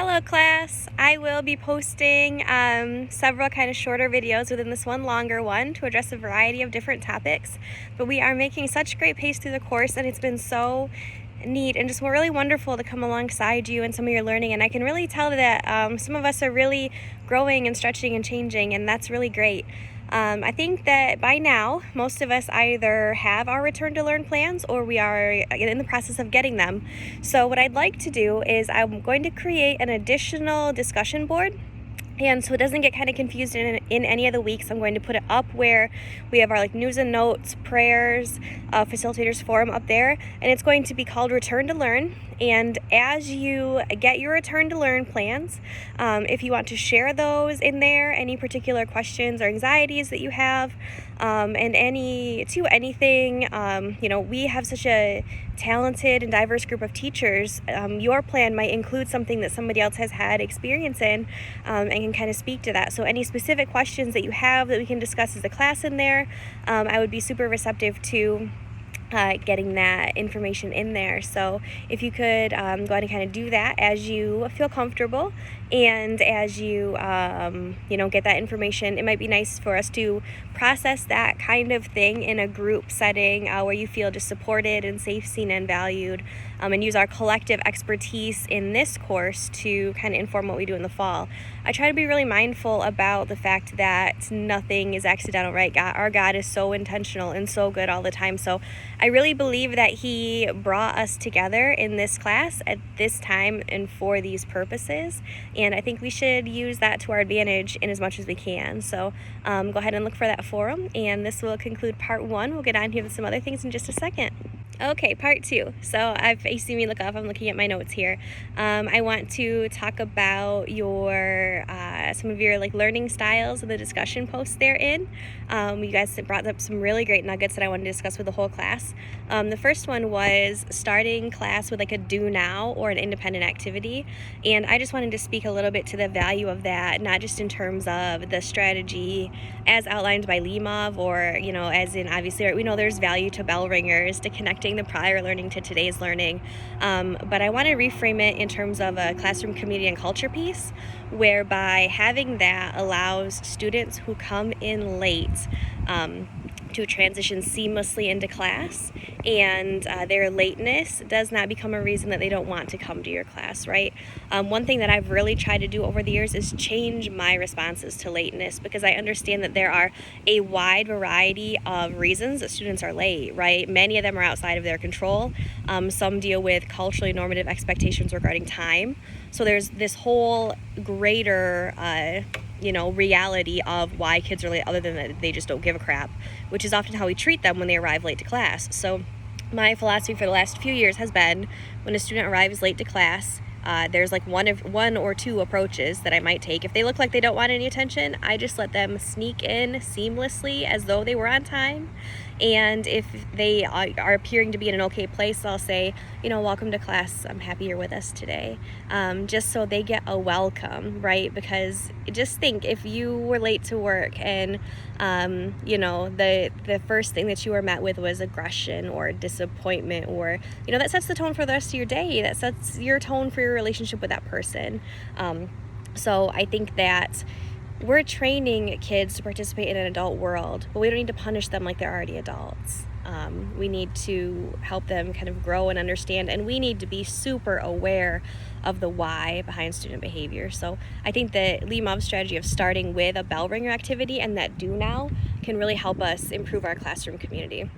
Hello class! I will be posting several kind of shorter videos within this one longer one to address a variety of different topics, but we are making such great pace through the course and it's been so neat and just really wonderful to come alongside you and some of your learning, and I can really tell that some of us are really growing and stretching and changing, and that's really great. I think that by now, most of us either have our return to learn plans or we are in the process of getting them. So what I'd like to do is I'm going to create an additional discussion board. And so it doesn't get kind of confused in any of the weeks, I'm going to put it up where we have our news and notes, prayers, facilitators forum up there, and it's going to be called Return to Learn. And as you get your Return to Learn plans, if you want to share those in there, any particular questions or anxieties that you have, and anything, we have such a talented and diverse group of teachers. Your plan might include something that somebody else has had experience in, and can kind of speak to that. So any specific questions that you have that we can discuss as a class in there, I would be super receptive to getting that information in there. So if you could go ahead and kind of do that as you feel comfortable, and as you get that information, it might be nice for us to process that kind of thing in a group setting where you feel just supported and safe, seen, and valued, and use our collective expertise in this course to kind of inform what we do in the fall. I try to be really mindful about the fact that nothing is accidental, right? Our God is so intentional and so good all the time. So I really believe that He brought us together in this class at this time and for these purposes. And I think we should use that to our advantage in as much as we can. So go ahead and look for that forum. And this will conclude part one. We'll get on here with some other things in just a second. Okay, part two. So if you see me look up, I'm looking at my notes here. I want to talk about some of your learning styles and the discussion posts therein. You guys brought up some really great nuggets that I wanted to discuss with the whole class. The first one was starting class with a do now or an independent activity, and I just wanted to speak a little bit to the value of that, not just in terms of the strategy as outlined by Limov, or as in obviously we know there's value to bell ringers, to connecting the prior learning to today's learning, but I want to reframe it in terms of a classroom community and culture piece, whereby having that allows students who come in late to transition seamlessly into class, and their lateness does not become a reason that they don't want to come to your class, right? One thing that I've really tried to do over the years is change my responses to lateness, because I understand that there are a wide variety of reasons that students are late, right? Many of them are outside of their control. Some deal with culturally normative expectations regarding time. So there's this whole greater reality of why kids are late, other than that they just don't give a crap, which is often how we treat them when they arrive late to class. So my philosophy for the last few years has been, when a student arrives late to class, there's one or two approaches that I might take. If they look like they don't want any attention, I just let them sneak in seamlessly as though they were on time. And if they are appearing to be in an okay place, I'll say, welcome to class. I'm happy you're with us today. Just so they get a welcome, right? Because just think, if you were late to work and, the first thing that you were met with was aggression or disappointment, or, that sets the tone for the rest of your day. That sets your tone for your relationship with that person. So I think that we're training kids to participate in an adult world, but we don't need to punish them like they're already adults. We need to help them kind of grow and understand, and we need to be super aware of the why behind student behavior. So I think that Limov's strategy of starting with a bell ringer activity and that do now can really help us improve our classroom community.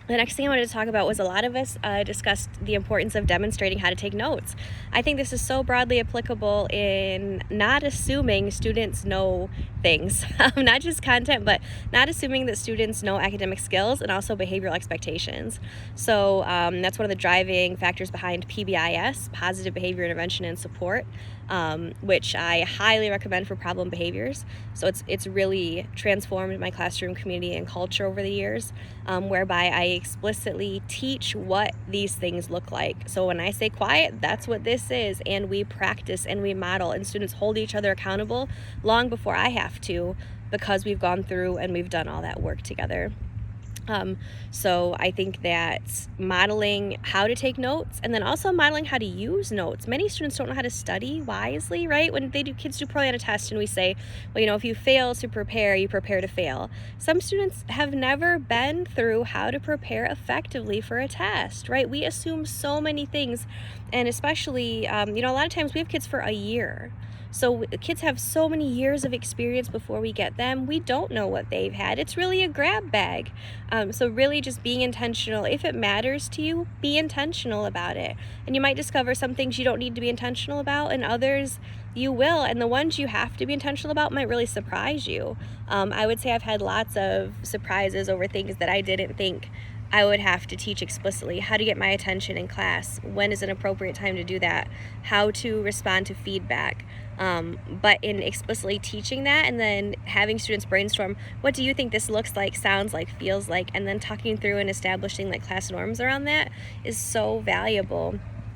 The next thing I wanted to talk about was, a lot of us discussed the importance of demonstrating how to take notes. I think this is so broadly applicable in not assuming students know things, not just content, but not assuming that students know academic skills and also behavioral expectations. So that's one of the driving factors behind PBIS, Positive Behavior Intervention and Support, which I highly recommend for problem behaviors. So it's really transformed my classroom community and culture over the years, whereby I explicitly teach what these things look like. So when I say quiet, that's what this is, and we practice and we model, and students hold each other accountable long before I have to, because we've gone through and we've done all that work together. So I think that modeling how to take notes, and then also modeling how to use notes. Many students don't know how to study wisely, right? When kids do poorly on a test and we say, well, if you fail to prepare, you prepare to fail. Some students have never been through how to prepare effectively for a test, right? We assume so many things, and especially, a lot of times we have kids for a year. So kids have so many years of experience before we get them. We don't know what they've had. It's really a grab bag. So really just being intentional. If it matters to you, be intentional about it. And you might discover some things you don't need to be intentional about, and others you will. And the ones you have to be intentional about might really surprise you. I would say I've had lots of surprises over things that I didn't think I would have to teach explicitly. How to get my attention in class, when is an appropriate time to do that, how to respond to feedback. But in explicitly teaching that, and then having students brainstorm, what do you think this looks like, sounds like, feels like, and then talking through and establishing like class norms around that is so valuable.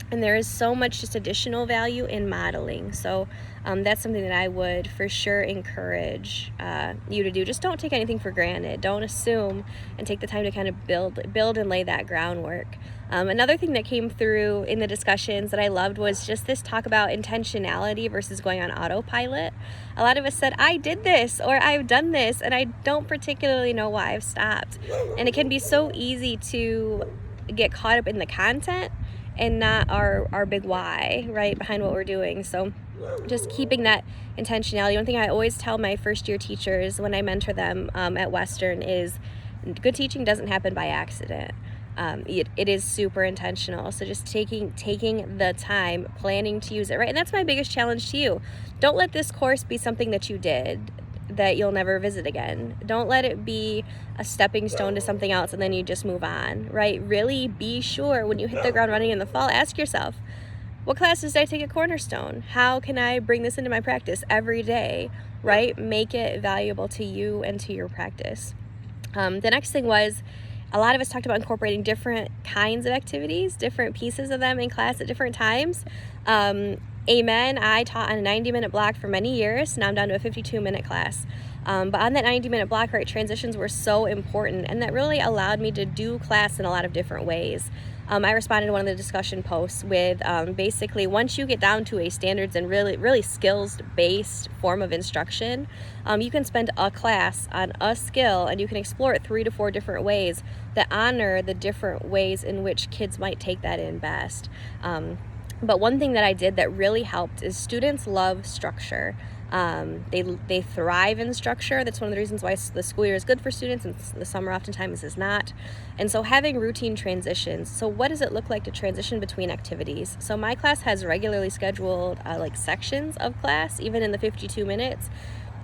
And there is so much just additional value in modeling. So that's something that I would for sure encourage you to do. Just don't take anything for granted. Don't assume, and take the time to kind of build and lay that groundwork. Another thing that came through in the discussions that I loved was just this talk about intentionality versus going on autopilot. A lot of us said, I did this, or I've done this, and I don't particularly know why I've stopped. And it can be so easy to get caught up in the content and not our big why, right, behind what we're doing. So just keeping that intentionality. One thing I always tell my first year teachers when I mentor them at Western is good teaching doesn't happen by accident. It is super intentional. So just taking the time, planning to use it, right? And that's my biggest challenge to you. Don't let this course be something that you did that you'll never visit again. Don't let it be a stepping stone to something else and then you just move on, right? Really be sure when you hit the ground running in the fall, ask yourself, what classes did I take at Cornerstone? How can I bring this into my practice every day, right? Make it valuable to you and to your practice. The next thing was, a lot of us talked about incorporating different kinds of activities, different pieces of them in class at different times. Amen. I taught on a 90-minute block for many years. Now I'm down to a 52-minute class. But on that 90-minute block, right, transitions were so important, and that really allowed me to do class in a lot of different ways. I responded to one of the discussion posts with basically, once you get down to a standards and really skills-based form of instruction, you can spend a class on a skill and you can explore it 3 to 4 different ways that honor the different ways in which kids might take that in best. But one thing that I did that really helped is students love structure. They thrive in structure. That's one of the reasons why the school year is good for students, and the summer oftentimes is not. And so having routine transitions. So what does it look like to transition between activities? So my class has regularly scheduled sections of class, even in the 52 minutes.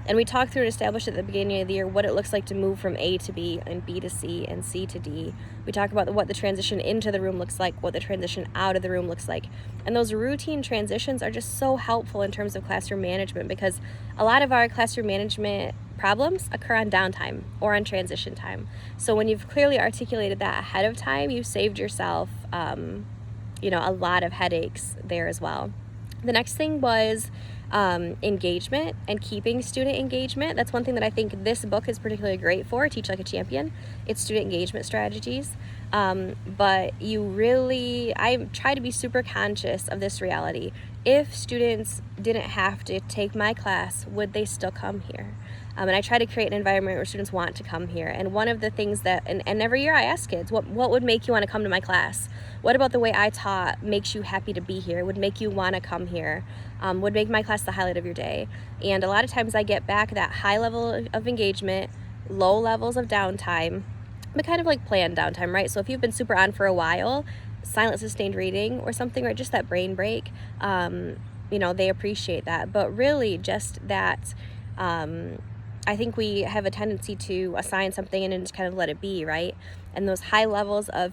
And we talk through and establish at the beginning of the year what it looks like to move from A to B and B to C and C to D. We talk about what the transition into the room looks like, what the transition out of the room looks like. And those routine transitions are just so helpful in terms of classroom management, because a lot of our classroom management problems occur on downtime or on transition time. So when you've clearly articulated that ahead of time, you've saved yourself a lot of headaches there as well. The next thing was engagement and keeping student engagement. That's one thing that I think this book is particularly great for, Teach Like a Champion. It's student engagement strategies. But I try to be super conscious of this reality. If students didn't have to take my class, would they still come here? And I try to create an environment where students want to come here. And one of the things that, and every year I ask kids, what would make you want to come to my class? What about the way I taught makes you happy to be here, would make you want to come here, would make my class the highlight of your day? And a lot of times I get back that high level of engagement, low levels of downtime, but kind of like planned downtime, right? So if you've been super on for a while, silent sustained reading or something, right, just that brain break, they appreciate that. But really just that, I think we have a tendency to assign something and then just kind of let it be, right? And those high levels of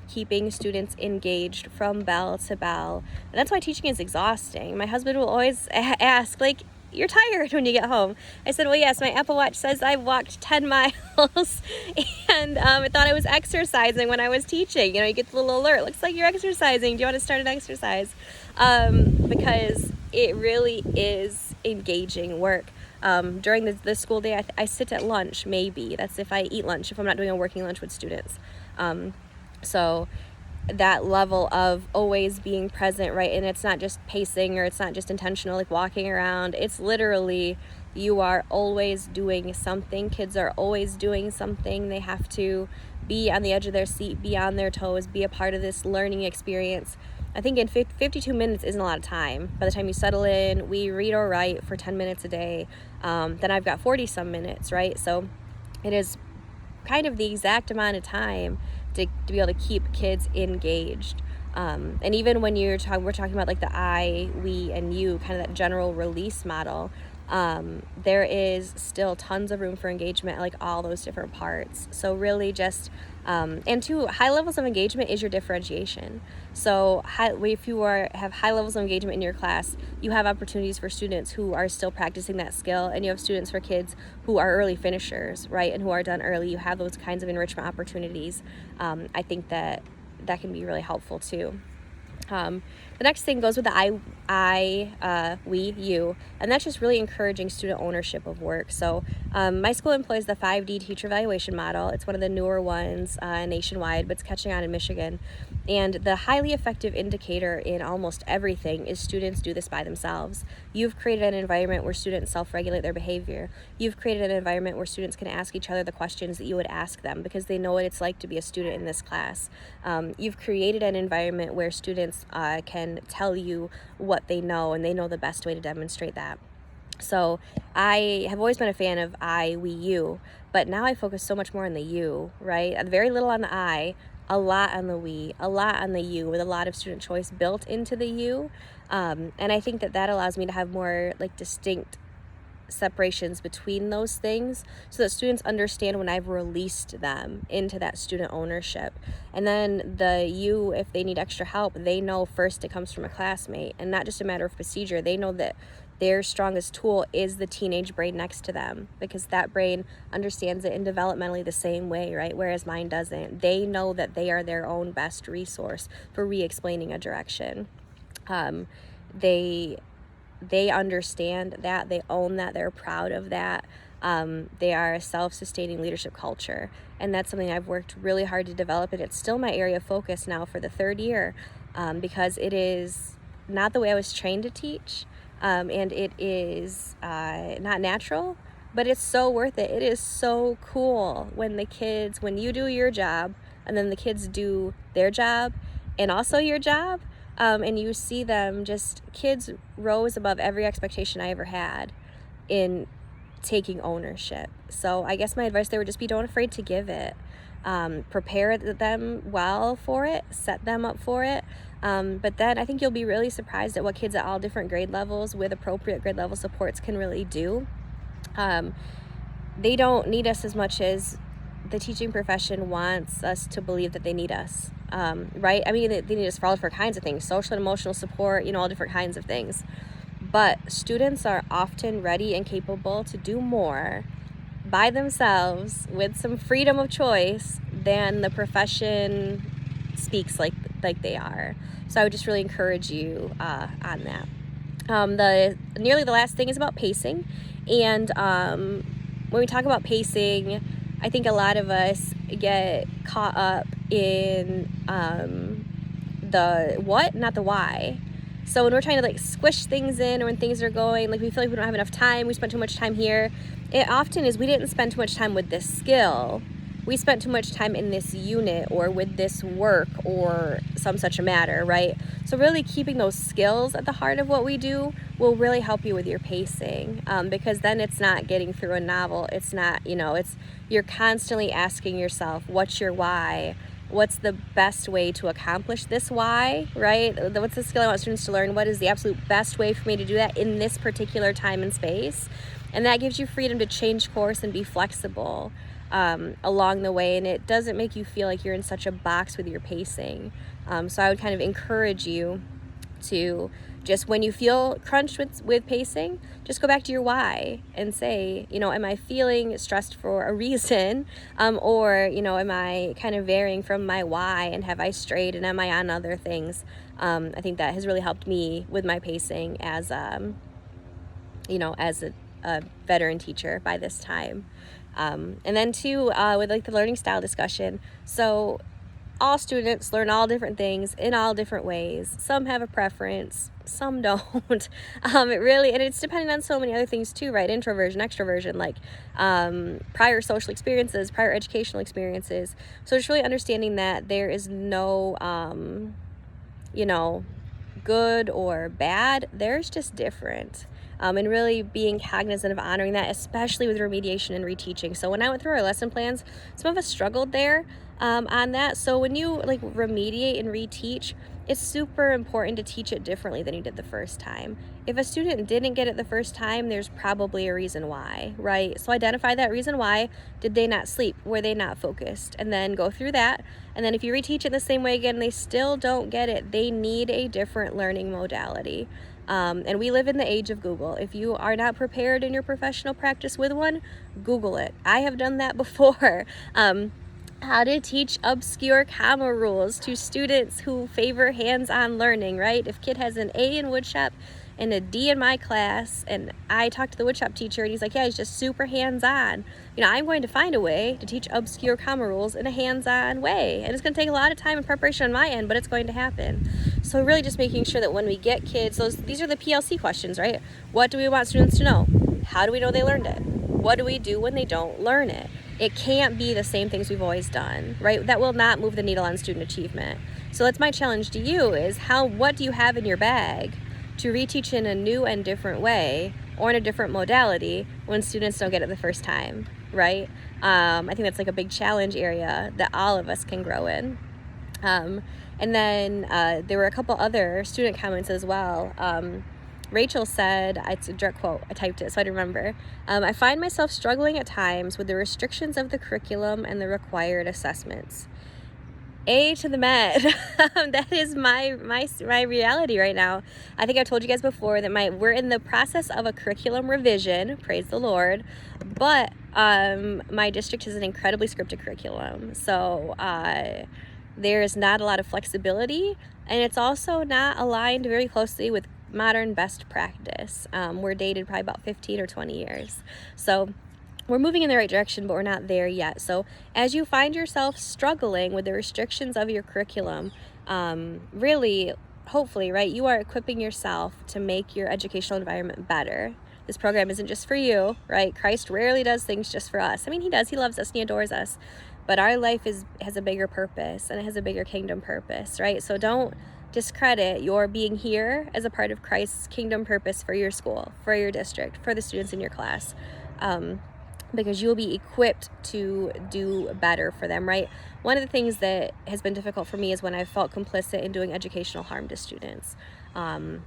keeping students engaged from bell to bell. And that's why teaching is exhausting. My husband will always ask, you're tired when you get home. I said, well, yes, my Apple Watch says I walked 10 miles and I thought I was exercising when I was teaching. You get the little alert. Looks like you're exercising. Do you want to start an exercise? Because it really is engaging work. During the school day, I sit at lunch, maybe. That's if I eat lunch, if I'm not doing a working lunch with students. So that level of always being present, right? And it's not just pacing, or it's not just intentional, like walking around. It's literally, you are always doing something. Kids are always doing something. They have to be on the edge of their seat, be on their toes, be a part of this learning experience. I think in 52 minutes isn't a lot of time. By the time you settle in, we read or write for 10 minutes a day. Then I've got 40 some minutes, right? So it is kind of the exact amount of time to be able to keep kids engaged. And even when we're talking about like the I, we, and you, kind of that general release model, there is still tons of room for engagement at like all those different parts. So really just, and two, high levels of engagement is your differentiation. So if you have high levels of engagement in your class, you have opportunities for students who are still practicing that skill, and you have students for kids who are early finishers, right, and who are done early. You have those kinds of enrichment opportunities. I think that can be really helpful too. The next thing goes with the I, we, you, and that's just really encouraging student ownership of work. So my school employs the 5D teacher evaluation model. It's one of the newer ones nationwide, but it's catching on in Michigan. And the highly effective indicator in almost everything is students do this by themselves. You've created an environment where students self-regulate their behavior. You've created an environment where students can ask each other the questions that you would ask them because they know what it's like to be a student in this class. You've created an environment where students can tell you what they know, and they know the best way to demonstrate that. So I have always been a fan of I, we, you, but now I focus so much more on the you, right? Very little on the I, a lot on the we, a lot on the you, with a lot of student choice built into the you. And I think that allows me to have more like distinct separations between those things, so that students understand when I've released them into that student ownership. And then the you, if they need extra help, they know first it comes from a classmate, and not just a matter of procedure. They know that their strongest tool is the teenage brain next to them, because that brain understands it in developmentally the same way, right? Whereas mine doesn't. They know that they are their own best resource for re-explaining a direction. They understand that, they own that, they're proud of that. They are a self-sustaining leadership culture, and that's something I've worked really hard to develop, and it's still my area of focus now for the third year, because it is not the way I was trained to teach, and it is not natural, but it's so worth it. It is so cool when you do your job, and then the kids do their job, and also your job. And you see them kids rose above every expectation I ever had in taking ownership. So I guess my advice there would just be, don't afraid to give it. Prepare them well for it, set them up for it. But then I think you'll be really surprised at what kids at all different grade levels with appropriate grade level supports can really do. They don't need us as much as the teaching profession wants us to believe that they need us. Right? I mean, they need us for all different kinds of things, social and emotional support, all different kinds of things. But students are often ready and capable to do more by themselves with some freedom of choice than the profession speaks like they are. So I would just really encourage you on that. The last thing is about pacing. And when we talk about pacing, I think a lot of us get caught up in the what, not the why. So when we're trying to squish things in, or when things are going, we feel like we don't have enough time, we spent too much time here, it often is we didn't spend too much time with this skill. We spent too much time in this unit or with this work or some such a matter, right? So really keeping those skills at the heart of what we do will really help you with your pacing, because then it's not getting through a novel. It's not, you're constantly asking yourself, what's your why? What's the best way to accomplish this why, right? What's the skill I want students to learn? What is the absolute best way for me to do that in this particular time and space? And that gives you freedom to change course and be flexible along the way, and it doesn't make you feel like you're in such a box with your pacing. So I would kind of encourage you to just, when you feel crunched with pacing, just go back to your why and say, am I feeling stressed for a reason? Or, am I kind of varying from my why, and have I strayed, and am I on other things? I think that has really helped me with my pacing as, as a veteran teacher by this time. And then too, with like the learning style discussion. So all students learn all different things in all different ways. Some have a preference, some don't. And it's dependent on so many other things too, right? Introversion, extroversion, like prior social experiences, prior educational experiences. So just really understanding that there is no, good or bad. There's just different. And really being cognizant of honoring that, especially with remediation and reteaching. So when I went through our lesson plans, some of us struggled there on that. So when you like remediate and reteach, it's super important to teach it differently than you did the first time. If a student didn't get it the first time, there's probably a reason why, right? So identify that reason why. Did they not sleep? Were they not focused? And then go through that. And then if you reteach it the same way again, they still don't get it. They need a different learning modality. And we live in the age of Google. If you are not prepared in your professional practice with one, Google it. I have done that before. How to teach obscure comma rules to students who favor hands-on learning, right? If kid has an A in woodshop and a D in my class, and I talked to the woodshop teacher and he's like, yeah, he's just super hands-on. I'm going to find a way to teach obscure comma rules in a hands-on way. And it's going to take a lot of time and preparation on my end, but it's going to happen. So really just making sure that when we get kids, these are the PLC questions, right? What do we want students to know? How do we know they learned it? What do we do when they don't learn it? It can't be the same things we've always done, right? That will not move the needle on student achievement. So that's my challenge to you is what do you have in your bag to reteach in a new and different way or in a different modality when students don't get it the first time, right? I think that's like a big challenge area that all of us can grow in. And then there were a couple other student comments as well. Rachel said, it's a direct quote, I typed it so I remember, I find myself struggling at times with the restrictions of the curriculum and the required assessments. A to the med. That is my reality right now. I think I've told you guys before that we're in the process of a curriculum revision, praise the Lord, but my district is an incredibly scripted curriculum. So there's not a lot of flexibility, and it's also not aligned very closely with modern best practice. We're dated probably about 15 or 20 years. So we're moving in the right direction, but we're not there yet. So as you find yourself struggling with the restrictions of your curriculum, really, hopefully, right, you are equipping yourself to make your educational environment better. This program isn't just for you, right? Christ rarely does things just for us. I mean, he does. He loves us and he adores us. But our life has a bigger purpose, and it has a bigger kingdom purpose, right? So don't discredit your being here as a part of Christ's kingdom purpose for your school, for your district, for the students in your class, because you'll be equipped to do better for them, right? One of the things that has been difficult for me is when I've felt complicit in doing educational harm to students. And,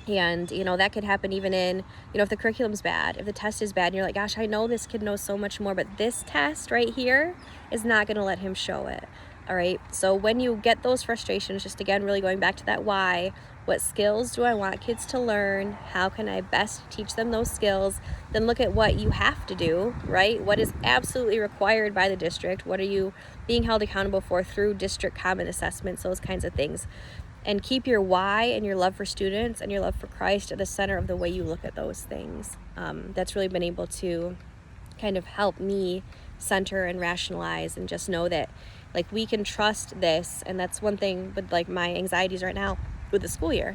that could happen even in, if the curriculum's bad, if the test is bad, and you're like, gosh, I know this kid knows so much more, but this test right here is not going to let him show it. All right. So when you get those frustrations, just again, really going back to that why, what skills do I want kids to learn? How can I best teach them those skills? Then look at what you have to do, right? What is absolutely required by the district? What are you being held accountable for through district common assessments, those kinds of things? And keep your why and your love for students and your love for Christ at the center of the way you look at those things. That's really been able to kind of help me center and rationalize and just know that we can trust this. And that's one thing with my anxieties right now with the school year,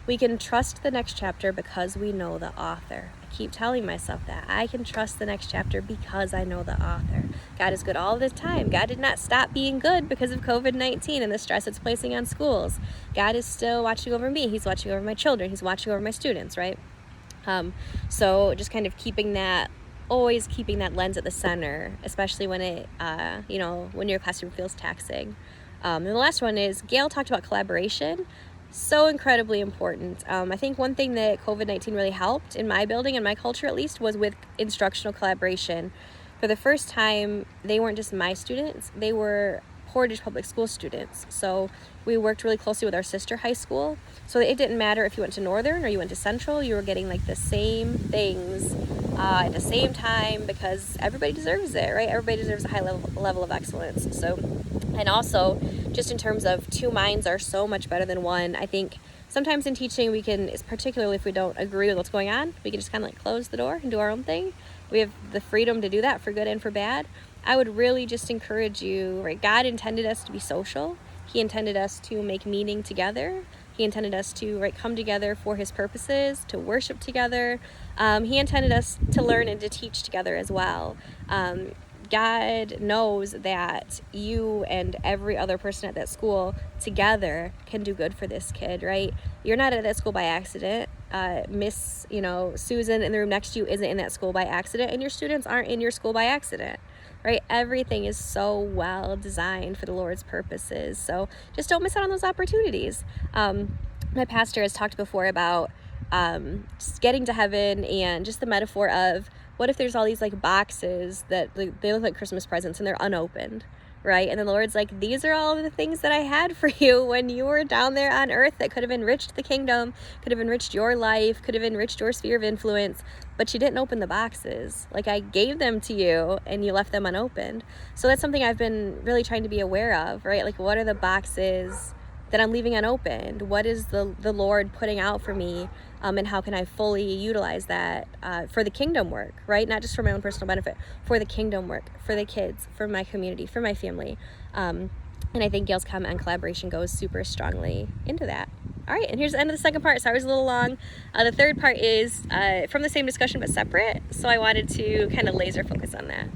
we can trust the next chapter because we know the author. I keep telling myself that I can trust the next chapter because I know the author. God is good all the time. God did not stop being good because of COVID-19 and the stress it's placing on schools. God is still watching over me. He's watching over my children. He's watching over my students, right? So just kind of always keeping that lens at the center, especially when it, when your classroom feels taxing. And the last one is Gail talked about collaboration. So incredibly important. I think one thing that COVID-19 really helped in my building and my culture, at least, was with instructional collaboration. For the first time, they weren't just my students, they were Portage Public School students. So we worked really closely with our sister high school. So it didn't matter if you went to Northern or you went to Central, you were getting the same things at the same time, because everybody deserves it, right? Everybody deserves a high level of excellence. So, and also just in terms of two minds are so much better than one. I think sometimes in teaching we can, particularly if we don't agree with what's going on, we can just kind of like close the door and do our own thing. We have the freedom to do that for good and for bad. I would really just encourage you, right? God intended us to be social. He intended us to make meaning together. He intended us to, right, come together for his purposes, to worship together. He intended us to learn and to teach together as well. God knows that you and every other person at that school together can do good for this kid, right? You're not at that school by accident. Miss, Susan in the room next to you isn't in that school by accident, and your students aren't in your school by accident, right? Everything is so well designed for the Lord's purposes. So just don't miss out on those opportunities. My pastor has talked before about just getting to heaven, and just the metaphor of, what if there's all these like boxes that they look like Christmas presents and they're unopened, right? And the Lord's like, these are all the things that I had for you when you were down there on earth that could have enriched the kingdom, could have enriched your life, could have enriched your sphere of influence, but you didn't open the boxes. Like, I gave them to you and you left them unopened. So that's something I've been really trying to be aware of, right? Like, what are the boxes that I'm leaving unopened? What is the Lord putting out for me? And how can I fully utilize that for the kingdom work, right? Not just for my own personal benefit, for the kingdom work, for the kids, for my community, for my family. And I think Gail's comment on collaboration goes super strongly into that. All right, and here's the end of the second part. Sorry, it was a little long. The third part is from the same discussion but separate, so I wanted to kind of laser focus on that.